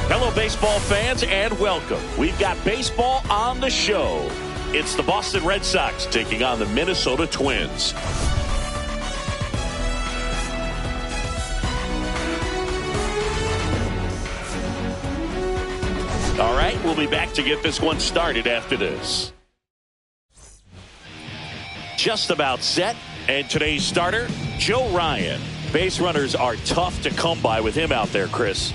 Hello, baseball fans, and welcome. We've got baseball on the show. It's the Boston Red Sox taking on the Minnesota Twins. All right, we'll be back to get this one started after this. Just about set, and today's starter, Joe Ryan. Base runners are tough to come by with him out there, Chris.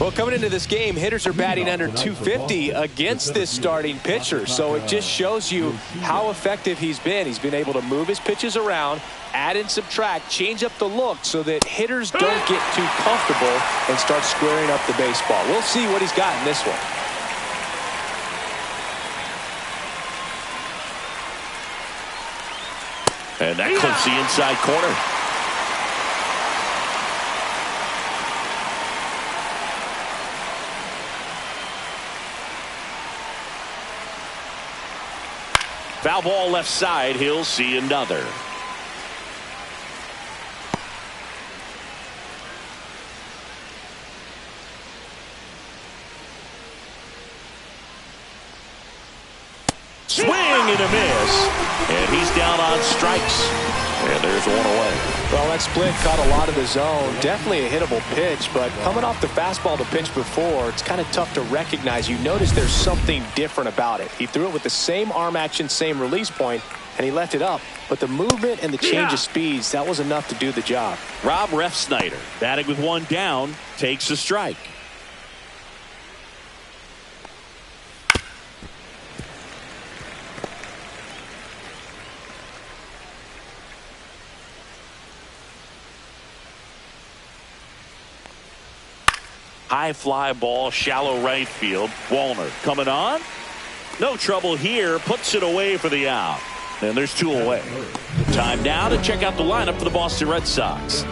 Well, coming into this game, hitters are batting under 250 against this starting pitcher. So it just shows you how effective he's been. He's been able to move his pitches around, add and subtract, change up the look so that hitters don't get too comfortable and start squaring up the baseball. We'll see what he's got in this one. And that clips the inside corner. Foul ball left side. He'll see another. Swing and a miss. And he's down on strikes. And there's one away. Well, that split caught a lot of the zone. Definitely a hittable pitch, but coming off the fastball to pitch before, it's kind of tough to recognize. You notice there's something different about it. He threw it with the same arm action, same release point, and he left it up. But the movement and the change of speeds, that was enough to do the job. Rob Refsnyder, batting with one down, takes a strike. High fly ball, shallow right field. Wallner coming on. No trouble here. Puts it away for the out. And there's two away. Time now to check out the lineup for the Boston Red Sox.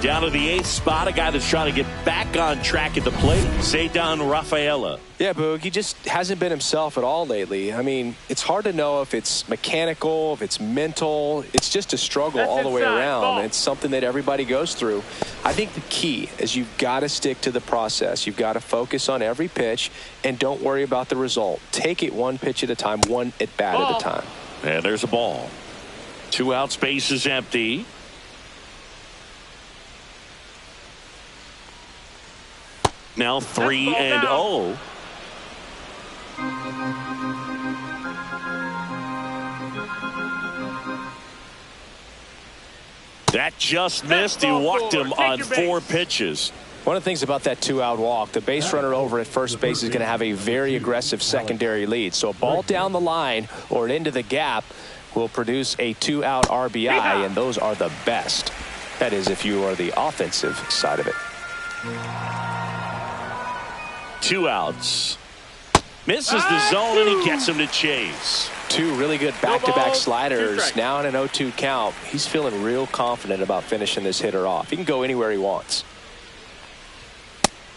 Down to the 8th spot, a guy that's trying to get back on track at the plate, Ceddanne Rafaela. Yeah, Boog, he just hasn't been himself at all lately. I mean, it's hard to know if it's mechanical, if it's mental. It's just a struggle all the way around. It's something that everybody goes through. I think the key is you've got to stick to the process. You've got to focus on every pitch and don't worry about the result. Take it one pitch at a time, one at bat at a time. And there's a ball. 2 out, space is empty. Now 3-0. That just missed. He walked him on 4 pitches. One of the things about that 2-out walk, the base runner over at first base is going to have a very aggressive secondary lead. So a ball down the line or into the gap will produce a 2-out RBI, and those are the best. That is, if you are the offensive side of it. 2 outs. Misses the zone, and he gets him to chase. 2 really good back-to-back sliders. Now in an 0-2 count. He's feeling real confident about finishing this hitter off. He can go anywhere he wants.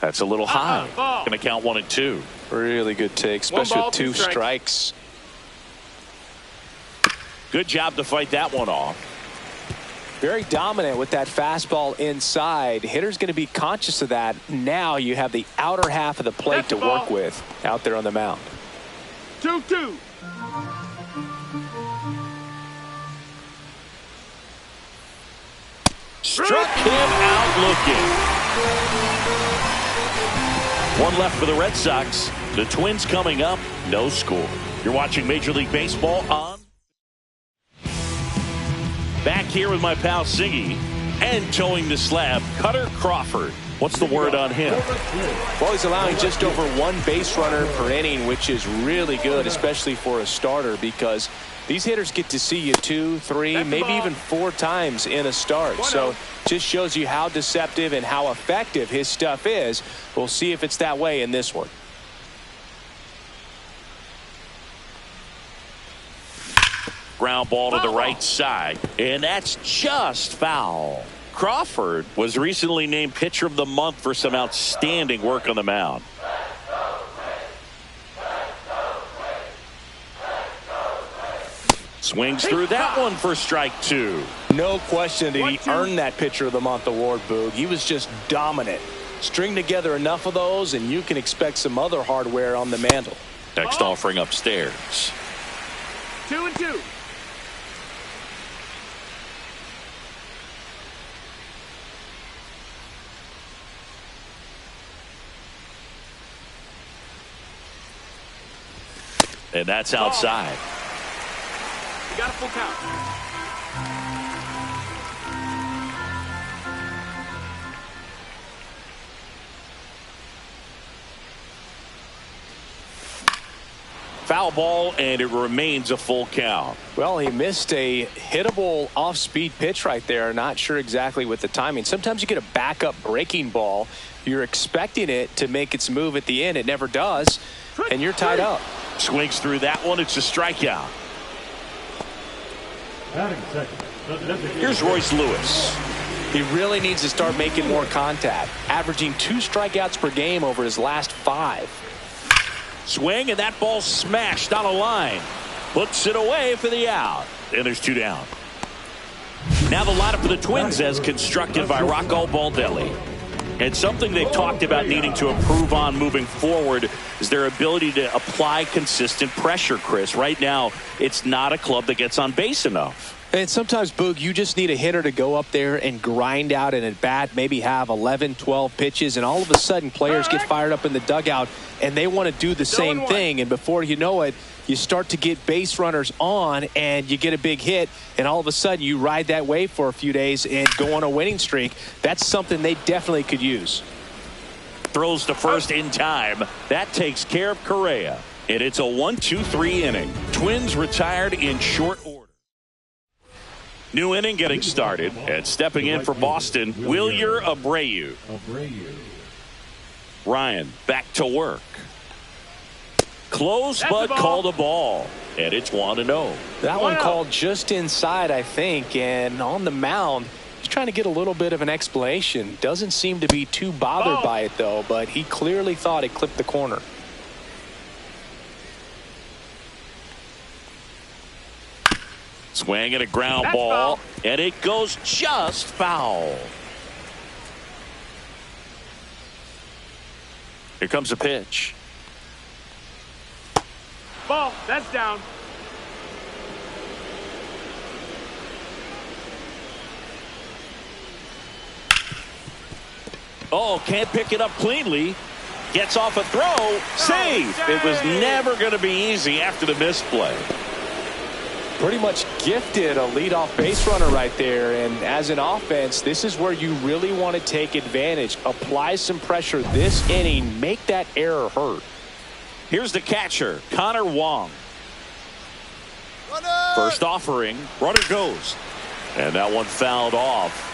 That's a little high. Going to count 1 and 2. Really good take, especially with 2 strikes. Good job to fight that one off. Very dominant with that fastball inside. Hitter's going to be conscious of that. Now you have the outer half of the plate to work with out there on the mound. 2-2. Struck him out looking. 1 left for the Red Sox. The Twins coming up. No score. You're watching Major League Baseball on. Back here with my pal Siggy, and towing the slab, Cutter Crawford. What's the word on him? Well, he's allowing just over 1 base runner per inning, which is really good, especially for a starter, because these hitters get to see you 2, 3, maybe even 4 times in a start. So just shows you how deceptive and how effective his stuff is. We'll see if it's that way in this one. Ground ball to the right side, and that's just foul. Crawford was recently named Pitcher of the Month for some outstanding work on the mound. Swings through that one for strike 2. No question did he earn that Pitcher of the Month award, Boog. He was just dominant. String together enough of those, and you can expect some other hardware on the mantle. Next offering upstairs. 2-2. And that's outside. You got a full count. Foul ball, and it remains a full count. Well, he missed a hittable off-speed pitch right there. Not sure exactly with the timing. Sometimes you get a backup breaking ball. You're expecting it to make its move at the end. It never does, and you're tied up. Swings through that one. It's a strikeout. Here's Royce Lewis. He really needs to start making more contact, averaging 2 strikeouts per game over his last 5. Swing, and that ball smashed on a line. Puts it away for the out. And there's 2 down. Now the lineup for the Twins as constructed by Rocco Baldelli. And something they've talked about needing to improve on moving forward is their ability to apply consistent pressure, Chris. Right now, it's not a club that gets on base enough. And sometimes, Boog, you just need a hitter to go up there and grind out an at-bat, maybe have 11, 12 pitches, and all of a sudden players get fired up in the dugout, and they want to do the same thing. And before you know it, you start to get base runners on, and you get a big hit, and all of a sudden you ride that wave for a few days and go on a winning streak. That's something they definitely could use. Throws to first in time. That takes care of Correa. And it's a 1-2-3 inning. Twins retired in short order. New inning getting started, and stepping in for Boston, Wilyer Abreu. Ryan back to work. Close, but called a ball. And it's 1-0. That one called just inside, I think. And on the mound, He's trying to get a little bit of an explanation. Doesn't seem to be too bothered by it, though, but he clearly thought it clipped the corner. Swing and a ground ball, and it goes just foul. Here comes a pitch. Ball, that's down. Oh, can't pick it up cleanly. Gets off a throw. Safe. It was never going to be easy after the misplay. Pretty much gifted a leadoff base runner right there, and as an offense, this is where you really want to take advantage. Apply some pressure this inning, make that error hurt. Here's the catcher, Connor Wong. First offering, runner goes, and that one fouled off.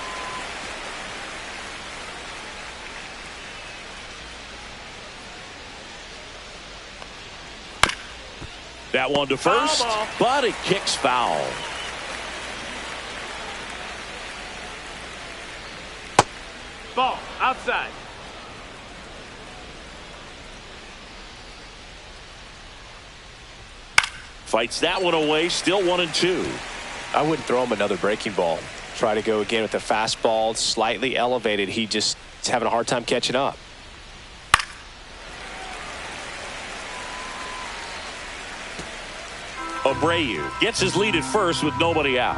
That one to first, but it kicks foul. Ball, outside. Fights that one away, still 1-2. I wouldn't throw him another breaking ball. Try to go again with the fastball, slightly elevated. He just is having a hard time catching up. Abreu gets his lead at first with nobody out.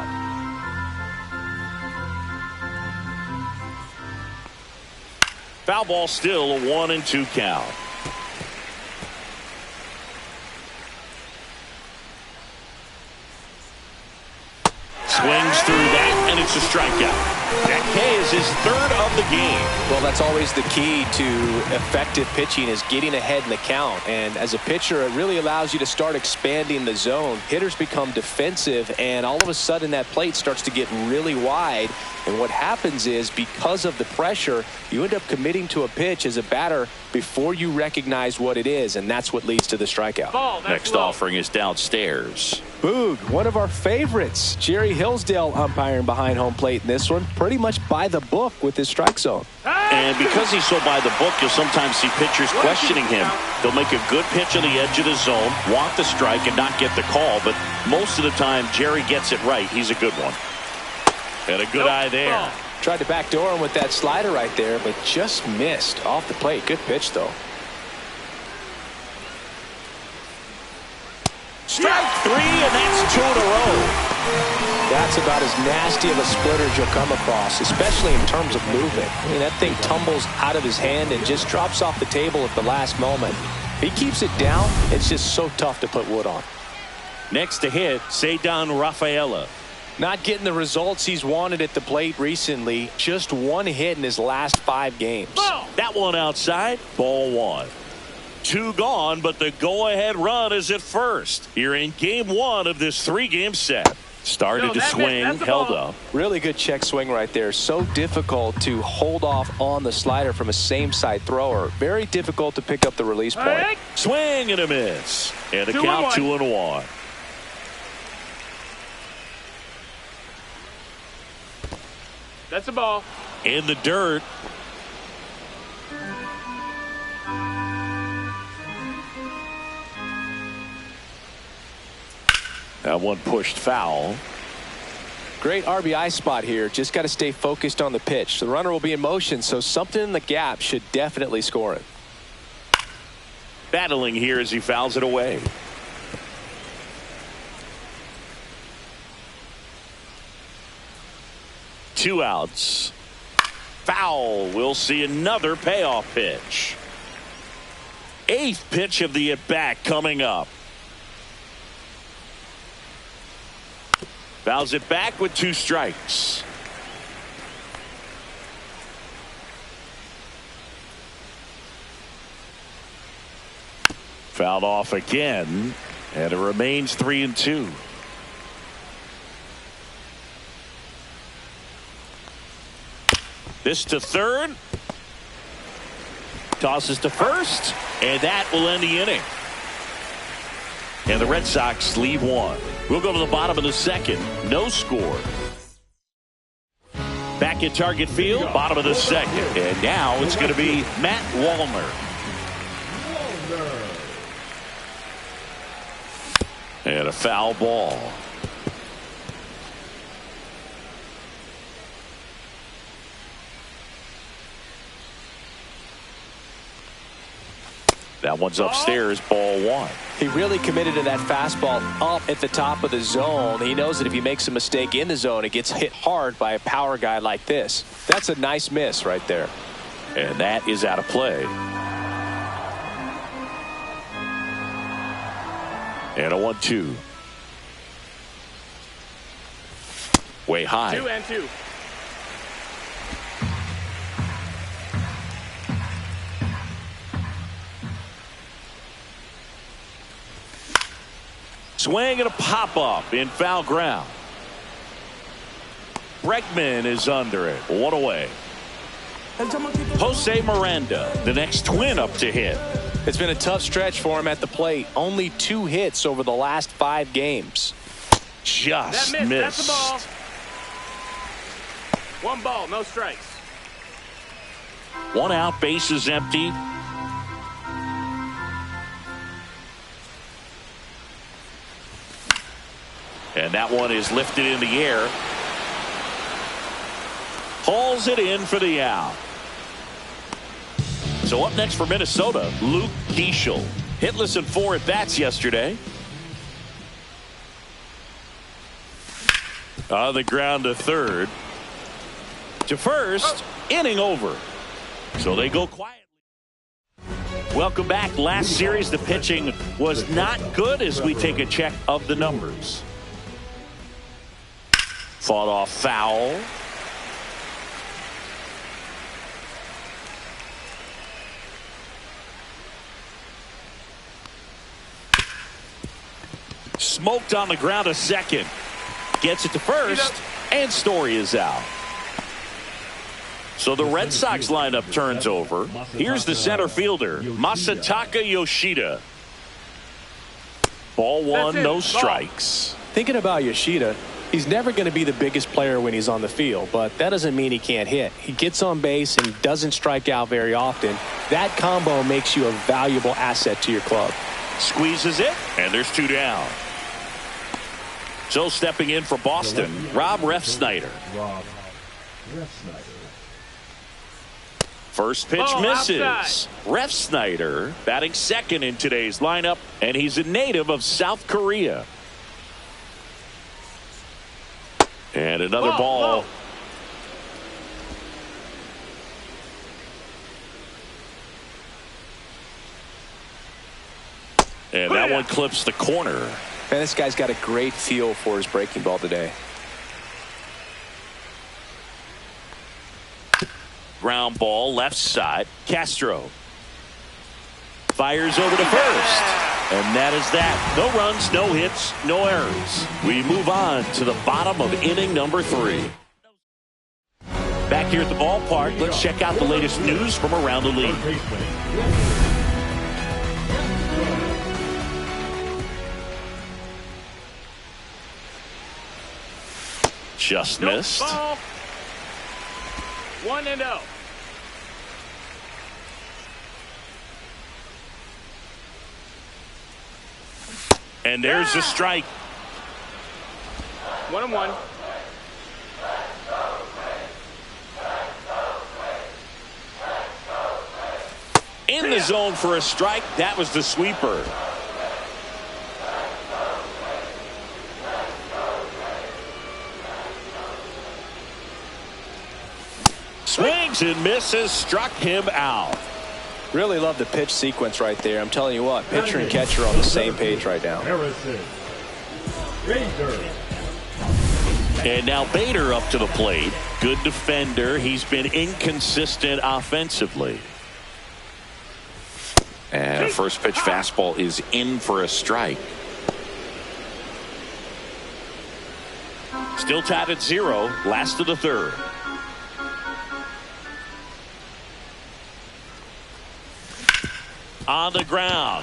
Foul ball, still a 1-2 count. Swings through that, and it's a strikeout. That K is his third of the game. Well, that's always the key to effective pitching, is getting ahead in the count. And as a pitcher, it really allows you to start expanding the zone. Hitters become defensive, and all of a sudden that plate starts to get really wide. And what happens is, because of the pressure, you end up committing to a pitch as a batter before you recognize what it is, and that's what leads to the strikeout. Ball, Next offering is downstairs. Boog, one of our favorites. Jerry Hillsdale umpiring behind home plate in this one. Pretty much by the book with his strike zone. And because he's so by the book, you'll sometimes see pitchers questioning him. They'll make a good pitch on the edge of the zone, want the strike, and not get the call. But most of the time, Jerry gets it right. He's a good one. Had a good eye there. Tried to backdoor him with that slider right there, but just missed off the plate. Good pitch, though. Strike three, and that's 2 in a row. That's about as nasty of a splitter as you'll come across, especially in terms of movement. I mean, that thing tumbles out of his hand and just drops off the table at the last moment. If he keeps it down, it's just so tough to put wood on. Next to hit, Ceddanne Rafaela. Not getting the results he's wanted at the plate recently. Just one hit in his last 5 games. That one outside, ball 1. 2 gone, but the go-ahead run is at first. Here in game 1 of this 3-game set. Started to swing, held up. Really good check swing right there. So difficult to hold off on the slider from a same-side thrower. Very difficult to pick up the release point. Swing and a miss. And the count 2-1. That's a ball. In the dirt. That one pushed foul. Great RBI spot here. Just got to stay focused on the pitch. The runner will be in motion, so something in the gap should definitely score it. Battling here as he fouls it away. Two outs. Foul. We'll see another payoff pitch. 8th pitch of the at-bat coming up. Fouls it back with 2 strikes. Fouled off again, and it remains 3-2. This to third. Tosses to first, and that will end the inning. And the Red Sox leave 1. We'll go to the bottom of the 2nd. No score. Back at target field, bottom of the second. And now it's going to be Matt Wallner. And a foul ball. That one's upstairs, ball one. He really committed to that fastball up at the top of the zone. He knows that if he makes a mistake in the zone, it gets hit hard by a power guy like this. That's a nice miss right there. And that is out of play. And a 1-2. Way high. 2-2. Swing and a pop-up in foul ground. Bregman is under it. One away. Jose Miranda, the next Twin up to hit. It's been a tough stretch for him at the plate. Only 2 hits over the last 5 games. Just missed. missed. That's the ball. 1 ball, no strikes. 1 out, base is empty. And that one is lifted in the air. Hauls it in for the out. So up next for Minnesota, Luke Keeschel. Hitless in 4 at-bats yesterday. On the ground to third. To first, inning over. So they go quietly. Welcome back. Last series, the pitching was not good as we take a check of the numbers. Fought off foul. Smoked on the ground to second. Gets it to first, and Story is out. So the Red Sox lineup turns over. Here's the center fielder, Masataka Yoshida. Ball 1, no strikes. Thinking about Yoshida, he's never going to be the biggest player when he's on the field, but that doesn't mean he can't hit. He gets on base and doesn't strike out very often. That combo makes you a valuable asset to your club. Squeezes it, and there's 2 down. So stepping in for Boston, Rob Refsnyder. First pitch misses. Outside. Refsnyder batting second in today's lineup, and he's a native of South Korea. And another ball. And that one clips the corner. Man, this guy's got a great feel for his breaking ball today. Ground ball, left side. Castro fires over to first. And that is that. No runs, no hits, no errors. We move on to the bottom of inning number 3. Back here at the ballpark, let's check out the latest news from around the league. Just missed. Ball. 1-0. And there's a strike. 1-1. In the zone for a strike. That was the sweeper. Swings and misses, struck him out. Really love the pitch sequence right there. I'm telling you what, pitcher and catcher are on the same page right now. And now Bader up to the plate. Good defender. He's been inconsistent offensively. And a first pitch fastball is in for a strike. Still tied at 0. Last of the 3rd. On the ground.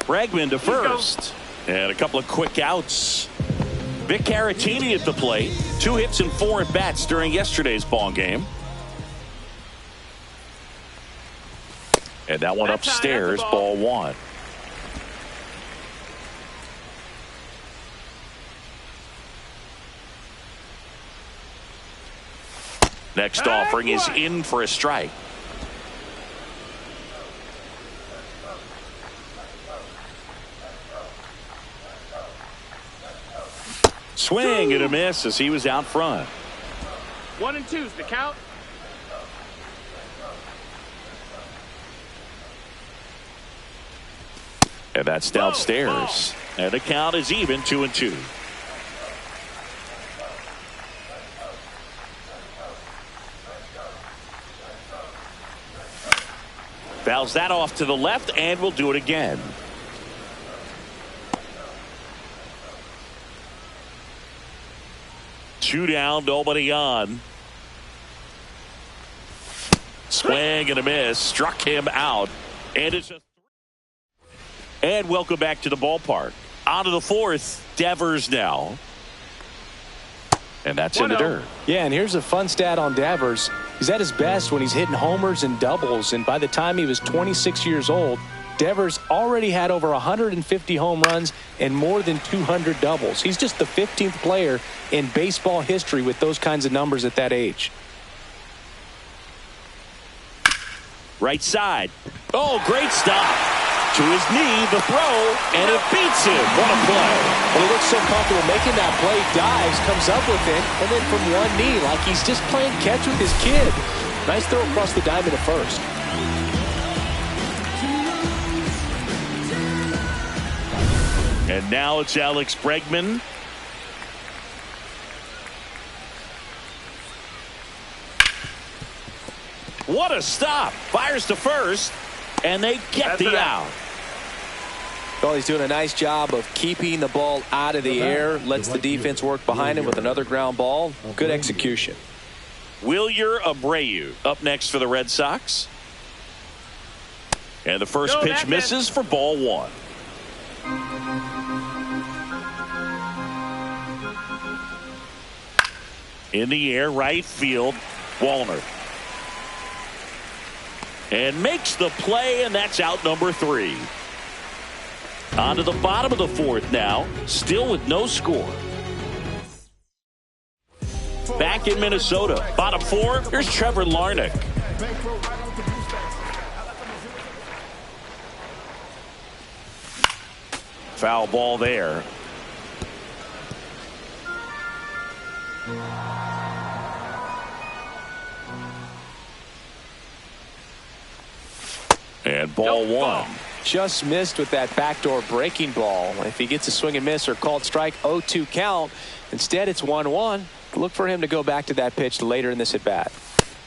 Bregman to first. And a couple of quick outs. Vic Caratini at the plate. 2 hits and 4 at-bats during yesterday's ball game. And that one upstairs, ball 1. Next offering is in for a strike. Swing and a miss as he was out front. 1 and 2's the count. And that's downstairs. And the count is even, 2 and 2. Fouls that off to the left, and we'll do it again. Two down, nobody on. Swing and a miss, struck him out, and it's a. And welcome back to the ballpark. On to the 4th, Devers now. And that's in the dirt. Yeah, and here's a fun stat on Devers. He's at his best when he's hitting homers and doubles, and by the time he was 26 years old, Devers already had over 150 home runs and more than 200 doubles. He's just the 15th player in baseball history with those kinds of numbers at that age. Right side. Oh, great stop. To his knee, the throw, and it beats him. What a play. Well, he looks so comfortable making that play, dives, comes up with it, and then from one knee, like he's just playing catch with his kid. Nice throw across the diamond at first. And now it's Alex Bregman. What a stop. Fires to first, and they get the out. Well, he's doing a nice job of keeping the ball out of the air. Lets the defense work behind him with another ground ball. Good execution. Wilyer Abreu up next for the Red Sox. And the first pitch misses for ball 1. In the air, right field, Wallner. And makes the play, and that's out number 3. On to the bottom of the 4th now, still with no score. Back in Minnesota, bottom 4, here's Trevor Larnach. Foul ball there. And ball 1. Just missed with that backdoor breaking ball. If he gets a swing and miss or called strike, 0-2 count. Instead, it's 1-1. Look for him to go back to that pitch later in this at bat.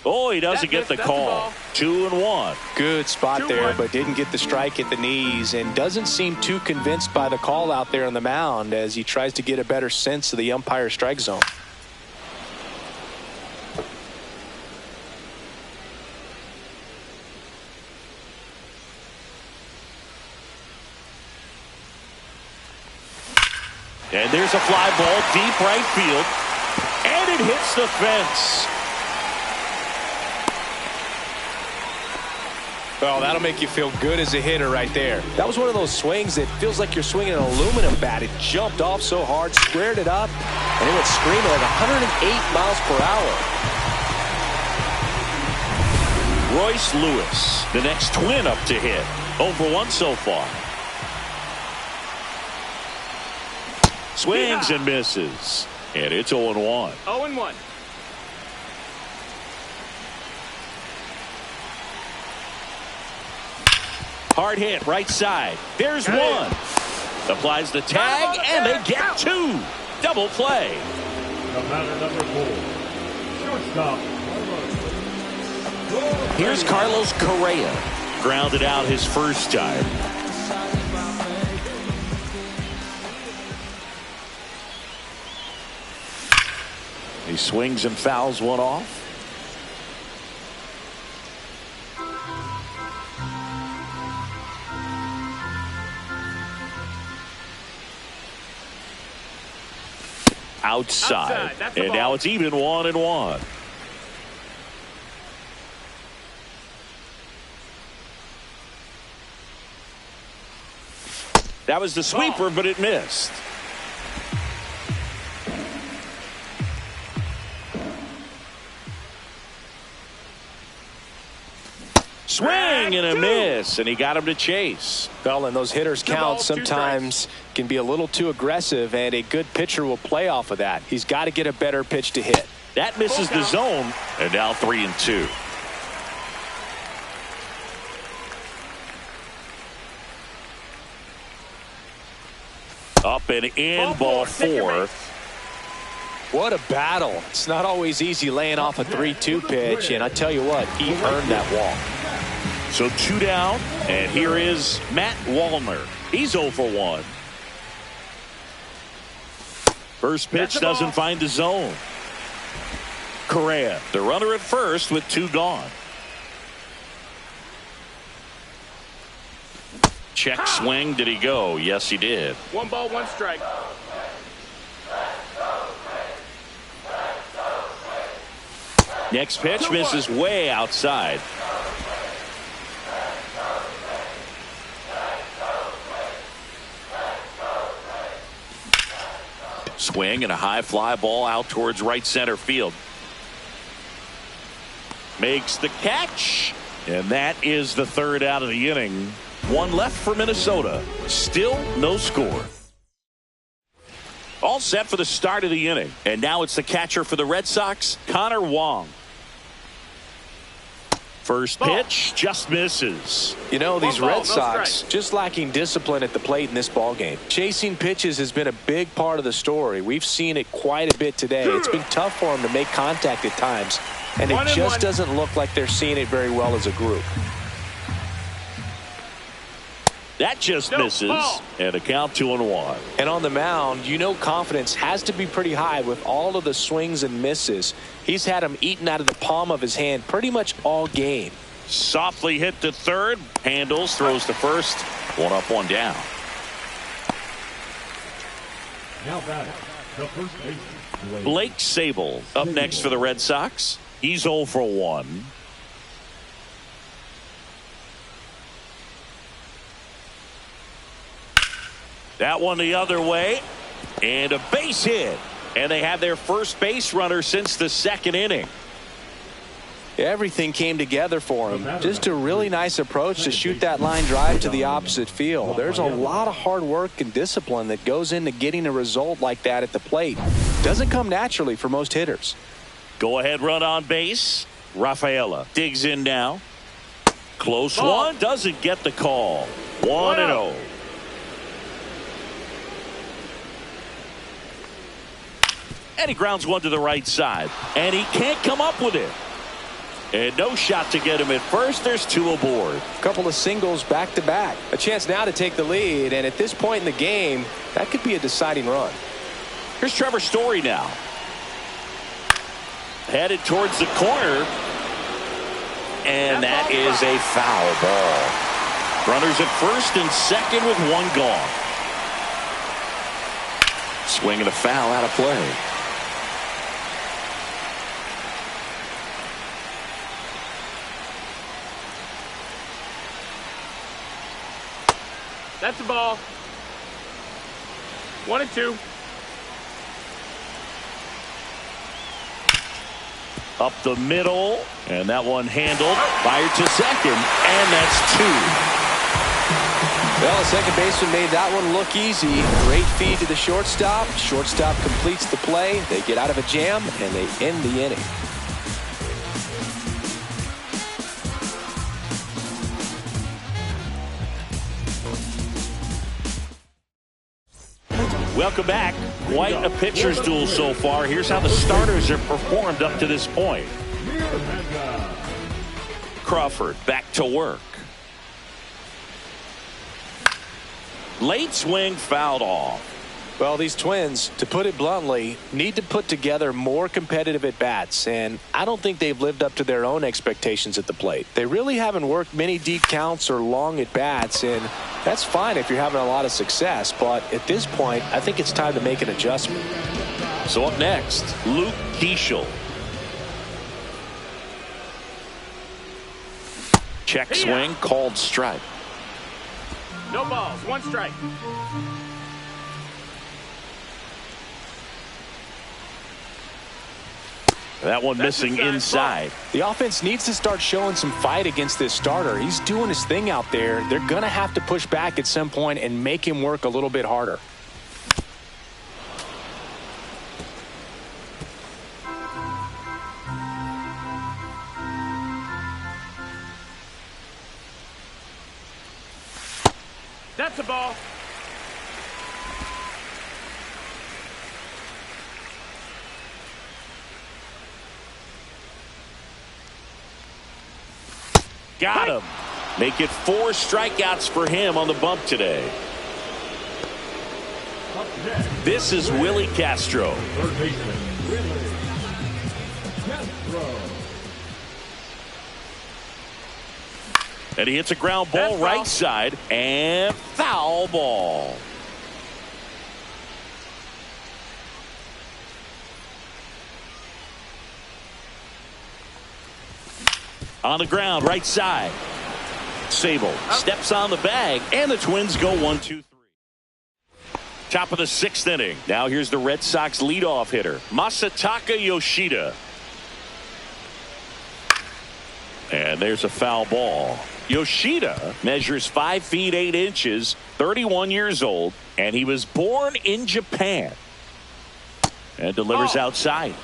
Oh, he doesn't get the call. 2-1. Good spot there, but didn't get the strike at the knees, and doesn't seem too convinced by the call out there on the mound as he tries to get a better sense of the umpire's strike zone. And there's a fly ball deep right field, and it hits the fence. Well, that'll make you feel good as a hitter right there. That was one of those swings that feels like you're swinging an aluminum bat. It jumped off so hard, squared it up, and it went screaming like 108 miles per hour. Royce Lewis, the next Twin up to hit. 0 for 1 so far. Swings and misses. And it's 0-1. 0-1. Hard hit, right side. There's one. Applies the tag, and they get 2. Double play. Number 4. Shortstop. Here's Carlos Correa. Grounded out his first time. He swings and fouls one off. outside. That's the And ball. now it's even 1-1. That was the sweeper, but it missed. Swing and a miss, and he got him to chase. Well, and those hitters count balls, 2 sometimes can be a little too aggressive, and a good pitcher will play off of that. He's got to get a better pitch to hit. That misses the zone, and now 3-2. Up and in, ball 4. What a battle. It's not always easy laying off a 3-2 pitch, and I tell you what, he earned that walk. So 2 down, and here is Matt Wallner. He's 0 for 1. First pitch doesn't find the zone. Correa, the runner at first with 2 gone. Check swing. Did he go? Yes, he did. 1 ball, 1 strike. Next pitch misses way outside. Swing and a high fly ball out towards right center field. Makes the catch, and that is the 3rd out of the inning. 1 left for Minnesota. Still no score. All set for the start of the inning. And now it's the catcher for the Red Sox, Connor Wong. First pitch just misses. You know, these One ball, Red no Sox strike. just lacking discipline at the plate in this ball game. Chasing pitches has been a big part of the story. We've seen it quite a bit today. It's been tough for them to make contact at times, and it just doesn't look like they're seeing it very well as a group. That just misses, and a count 2-1. And on the mound, you know, confidence has to be pretty high with all of the swings and misses. He's had them eaten out of the palm of his hand pretty much all game. Softly hit to third, handles, throws to first. 1 up, 1 down. Now batting, the first baseman, Blake Sable up next for the Red Sox. He's 0 for 1. That one the other way, and a base hit. And they have their first base runner since the 2nd inning. Everything came together for him. Just a really nice approach to shoot that line drive to the opposite field. There's a lot of hard work and discipline that goes into getting a result like that at the plate. Doesn't come naturally for most hitters. Go ahead run on base. Rafaela digs in now. Close one, doesn't get the call. 1-0. And he grounds one to the right side. And he can't come up with it. And no shot to get him at first. There's 2 aboard. A couple of singles back to back. A chance now to take the lead. And at this point in the game, that could be a deciding run. Here's Trevor Story now. Headed towards the corner. And that is a foul ball. Runners at first and second with 1 gone. Swing and a foul out of play. That's a ball. 1-2. Up the middle, and that one handled. Fired to second, and that's 2. Well, the second baseman made that one look easy. Great feed to the shortstop. Shortstop completes the play. They get out of a jam, and they end the inning. Welcome back. Quite a pitcher's duel so far. Here's how the starters have performed up to this point. Crawford back to work. Late swing fouled off. Well, these Twins, to put it bluntly, need to put together more competitive at-bats, and I don't think they've lived up to their own expectations at the plate. They really haven't worked many deep counts or long at-bats, and that's fine if you're having a lot of success, but at this point, I think it's time to make an adjustment. So up next, Luke Keeschel. Check swing, called strike. No balls, 1 strike. That one missing inside. The offense needs to start showing some fight against this starter. He's doing his thing out there. They're going to have to push back at some point and make him work a little bit harder. That's a ball. Got him. Make it 4 strikeouts for him on the bump today. This is Willie Castro. Third baseman, Willie Castro. And he hits a ground ball right side and foul ball. On the ground, right side. Sable steps on the bag, and the Twins go 1-2-3. Top of the 6th inning. Now here's the Red Sox leadoff hitter, Masataka Yoshida. And there's a foul ball. Yoshida measures 5 feet 8 inches, 31 years old, and he was born in Japan. And delivers outside.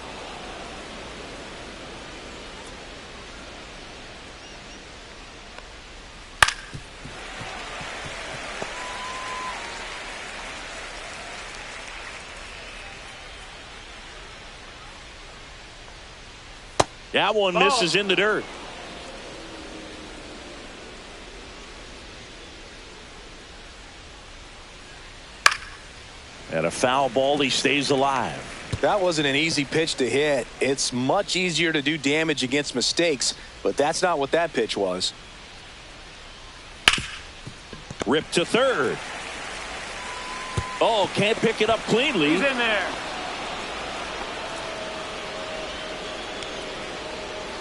That one misses in the dirt. And a foul ball. He stays alive. That wasn't an easy pitch to hit. It's much easier to do damage against mistakes, but that's not what that pitch was. Ripped to third. Oh, can't pick it up cleanly. He's in there.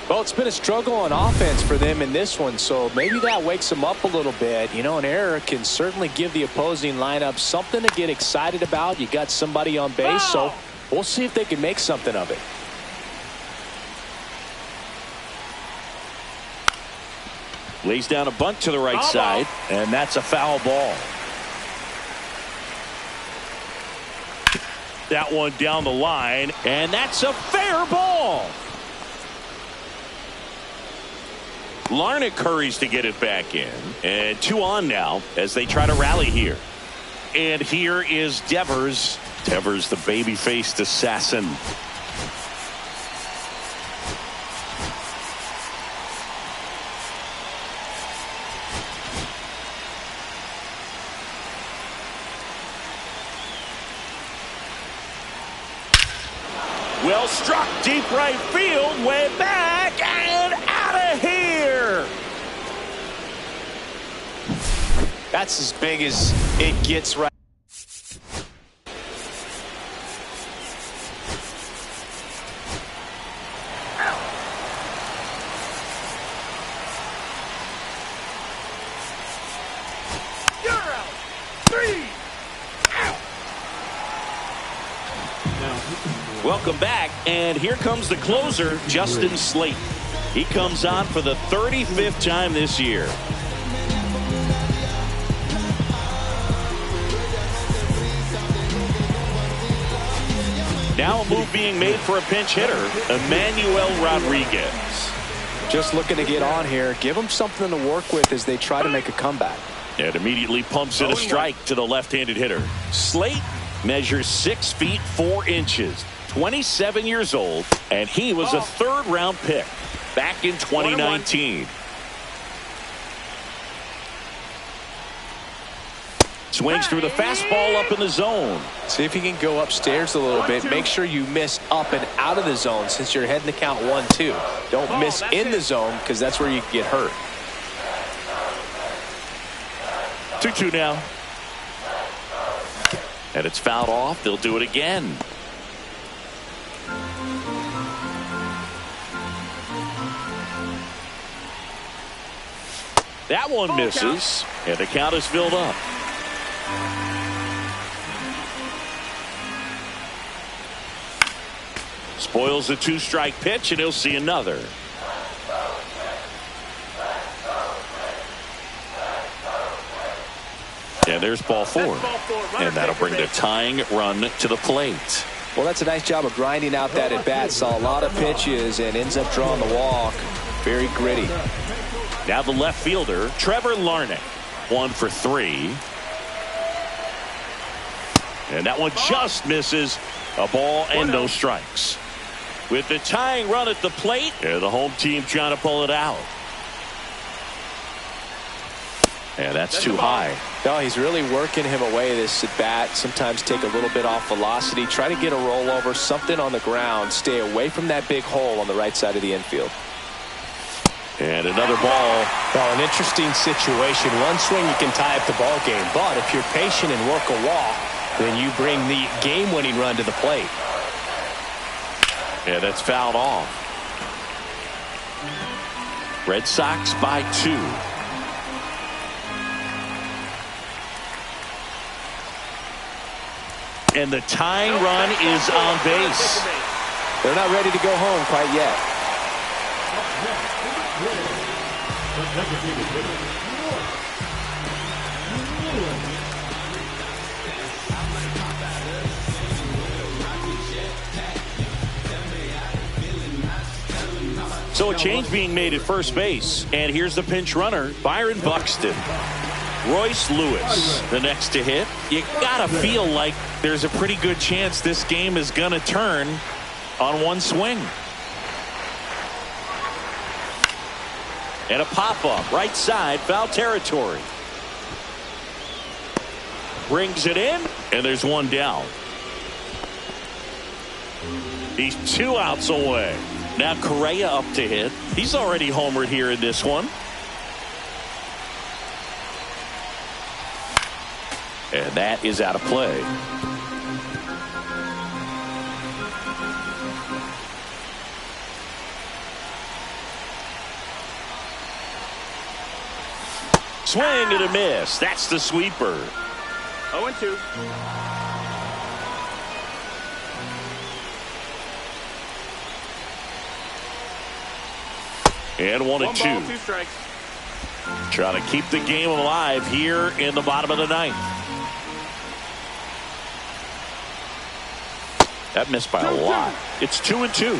Well, it's been a struggle on offense for them in this one, so maybe that wakes them up a little bit. You know, an error can certainly give the opposing lineup something to get excited about. You got somebody on base, so we'll see if they can make something of it. Lays down a bunt to the right side, and that's a foul ball. That one down the line, and that's a fair ball. Larnach hurries to get it back in, and 2 on now as they try to rally here. And here is Devers. Devers, the baby-faced assassin. Well struck, deep right field, way back and out of here. That's as big as it gets right. Duran, 3 out. Welcome back, and here comes the closer, Justin Slate. He comes on for the 35th time this year. Now a move being made for a pinch hitter, Emmanuel Rodriguez. Just looking to get on here. Give them something to work with as they try to make a comeback. And immediately pumps in a strike to the left-handed hitter. Slate measures 6 feet 4 inches. 27 years old, and he was a 3rd-round pick back in 2019. Swings through the fastball up in the zone. See if you can go upstairs a little bit. Make sure you miss up and out of the zone since you're heading to count 1-2. Don't miss in the zone because that's where you can get hurt. 2-2 now. And it's fouled off. They'll do it again. That one misses, and the count is filled up. Spoils the 2-strike pitch, and he'll see another. And there's ball 4. And that'll bring the tying run to the plate. Well, that's a nice job of grinding out that at bat. Saw a lot of pitches and ends up drawing the walk. Very gritty. Now the left fielder, Trevor Larnach. 1 for 3. And that one just misses. A ball and no strikes. With the tying run at the plate, and the home team trying to pull it out. And that's too high. No, he's really working him away this at bat. Sometimes take a little bit off velocity. Try to get a rollover, something on the ground. Stay away from that big hole on the right side of the infield. And another ball. Well, an interesting situation. One swing you can tie up the ball game. But if you're patient and work a walk, then you bring the game-winning run to the plate. Yeah, that's fouled off. Red Sox by 2. And the tying run is on base. They're not ready to go home quite yet. So a change being made at first base. And here's the pinch runner, Byron Buxton. Royce Lewis, the next to hit. You gotta feel like there's a pretty good chance this game is gonna turn on one swing. And a pop-up, right side, foul territory. Brings it in, and there's one down. He's 2 outs away. Now Correa up to hit. He's already homered here in this one. And that is out of play. Swing and a miss. That's the sweeper. 0-2. And 1 and 2. 1 ball, 2 strikes. Trying to keep the game alive here in the bottom of the 9th. That missed by a lot. It's 2 and 2.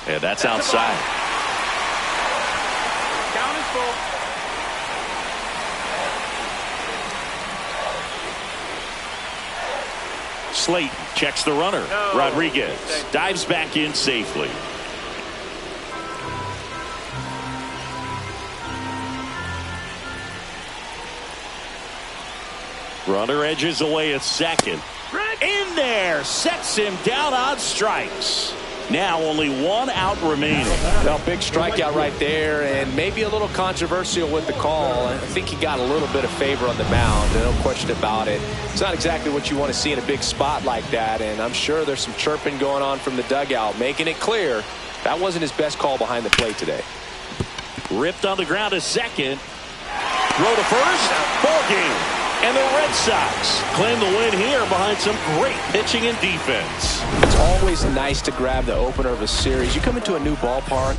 And that's outside. Count is full. Slayton checks the runner. Rodriguez dives back in safely. Runner edges away at second. In there, sets him down on strikes. Now only 1 out remaining. Well, big strikeout right there, and maybe a little controversial with the call. I think he got a little bit of favor on the mound, no question about it. It's not exactly what you want to see in a big spot like that, and I'm sure there's some chirping going on from the dugout, making it clear that wasn't his best call behind the plate today. Ripped on the ground to second. Throw to first. Ball game. And the Red Sox claim the win here behind some great pitching and defense. It's always nice to grab the opener of a series. You come into a new ballpark,